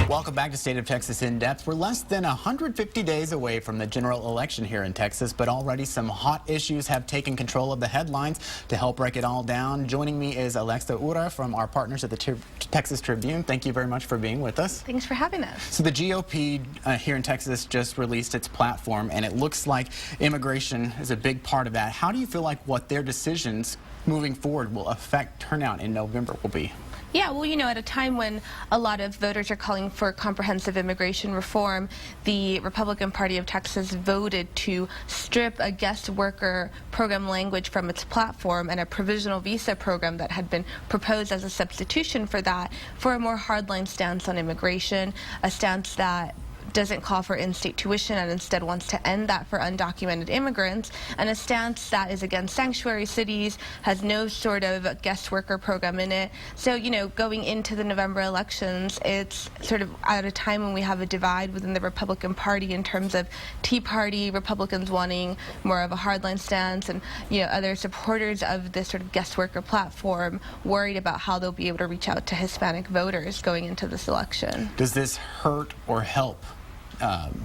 Welcome back to State of Texas In Depth. We're less than 150 days away from the general election here in Texas, but already some hot issues have taken control of the headlines. To help break it all down, joining me is Alexa Ura from our partners at the Texas Tribune. Thank you very much for being with us. Thanks for having us. So the GOP here in Texas just released its platform, and it looks like immigration is a big part of that. How do you feel like what their decisions moving forward will affect turnout in November will be? Yeah, well, you know, at a time when a lot of voters are calling for comprehensive immigration reform, the Republican Party of Texas voted to strip a guest worker program language from its platform and a provisional visa program that had been proposed as a substitution for that for a more hardline stance on immigration, a stance that doesn't call for in-state tuition and instead wants to end that for undocumented immigrants, and a stance that is against sanctuary cities, has no sort of guest worker program in it. So, you know, going into the November elections, it's sort of at a time when we have a divide within the Republican Party in terms of Tea Party Republicans wanting more of a hardline stance, and, you know, other supporters of this sort of guest worker platform worried about how they'll be able to reach out to Hispanic voters going into this election. Does this hurt or help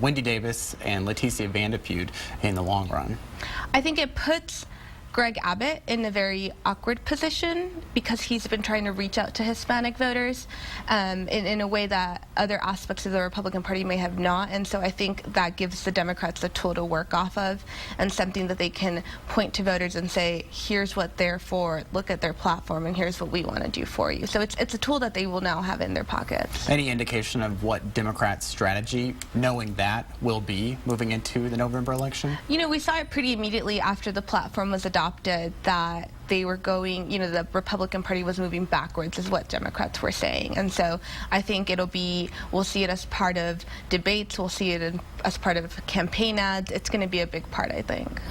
Wendy Davis and Leticia Vandeputte in the long run? I think it puts Greg Abbott in a very awkward position because he's been trying to reach out to Hispanic voters in a way that other aspects of the Republican Party may have not, and so I think that gives the Democrats a tool to work off of and something that they can point to voters and say, here's what they're for, look at their platform, and here's what we want to do for you. So it's a tool that they will now have in their pockets. Any indication of what Democrats' strategy, knowing that, will be moving into the November election? You know, we saw it pretty immediately after the platform was adopted that they were going, you know, the Republican Party was moving backwards is what Democrats were saying. And so I think we'll see it as part of debates, we'll see it as part of campaign ads. It's going to be a big part, I think.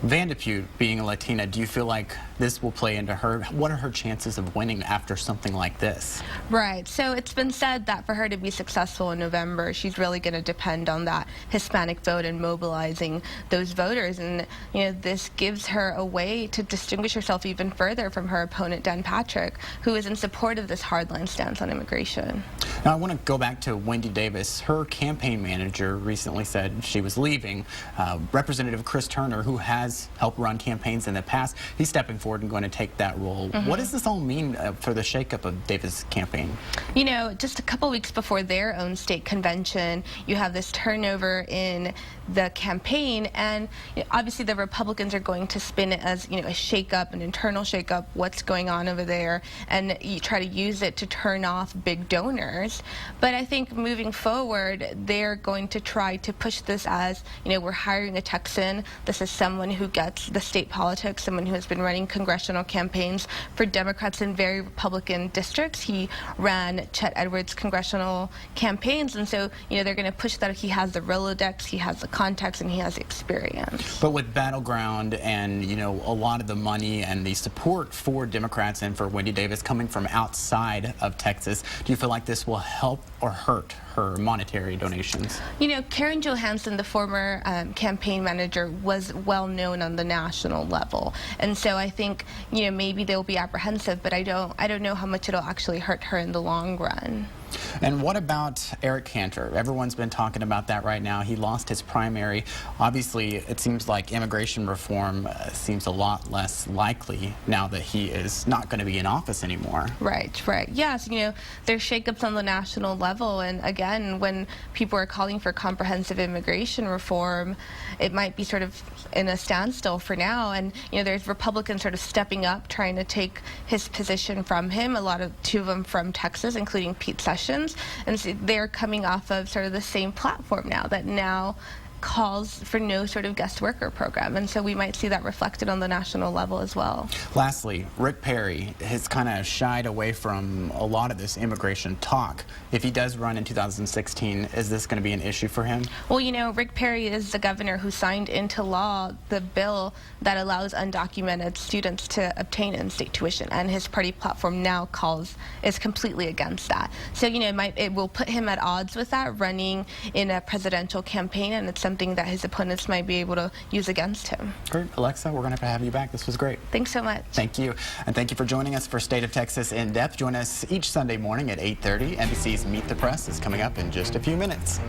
Vandeputte, being a Latina, do you feel like this will play into her? What are her chances of winning after something like this? Right. So it's been said that for her to be successful in November, she's really going to depend on that Hispanic vote and mobilizing those voters. And, you know, this gives her a way to distinguish herself even further from her opponent, Dan Patrick, who is in support of this hardline stance on immigration. Now, I want to go back to Wendy Davis. Her campaign manager recently said she was leaving. Representative Chris Turner, who has helped run campaigns in the past, he's stepping forward and going to take that role. What does this all mean for the shakeup of Davis' campaign? You know, just a couple weeks before their own state convention, you have this turnover in the campaign, and you know, obviously the Republicans are going to spin it as, you know, a shakeup, an internal shakeup, what's going on over there, and you try to use it to turn off big donors. But I think moving forward, they're going to try to push this as, you know, we're hiring a Texan. This is someone who gets the state politics, someone who has been running congressional campaigns for Democrats in very Republican districts. He ran Chet Edwards' congressional campaigns, and so, you know, they're going to push that he has the Rolodex, he has the context, and he has the experience. But with Battleground and, you know, a lot of the money and the support for Democrats and for Wendy Davis coming from outside of Texas, do you feel like this will help or hurt her monetary donations? You know, Karen Johansson, the former campaign manager, was well known on the national level, and so I think, you know, maybe they'll be apprehensive, but I don't know how much it'll actually hurt her in the long run. And what about Eric Cantor? Everyone's been talking about that right now. He lost his primary. Obviously, it seems like immigration reform seems a lot less likely now that he is not going to be in office anymore. Right, right. Yes, you know, there's shakeups on the national level, and again, when people are calling for comprehensive immigration reform, it might be sort of in a standstill for now. And, you know, there's Republicans sort of stepping up, trying to take his position from him, two of them from Texas, including Pete Sessions. And so they're coming off of sort of the same platform now that now calls for no sort of guest worker program, and so we might see that reflected on the national level as well. Lastly, Rick Perry has kind of shied away from a lot of this immigration talk. If he does run in 2016, is this going to be an issue for him? Well, you know, Rick Perry is the governor who signed into law the bill that allows undocumented students to obtain in-state tuition, and his party platform now is completely against that. So, you know, it will put him at odds with that running in a presidential campaign, and it's something that his opponents might be able to use against him. Great. Alexa, we're going to have you back. This was great. Thanks so much. Thank you. And thank you for joining us for State of Texas In Depth. Join us each Sunday morning at 8:30. NBC's Meet the Press is coming up in just a few minutes.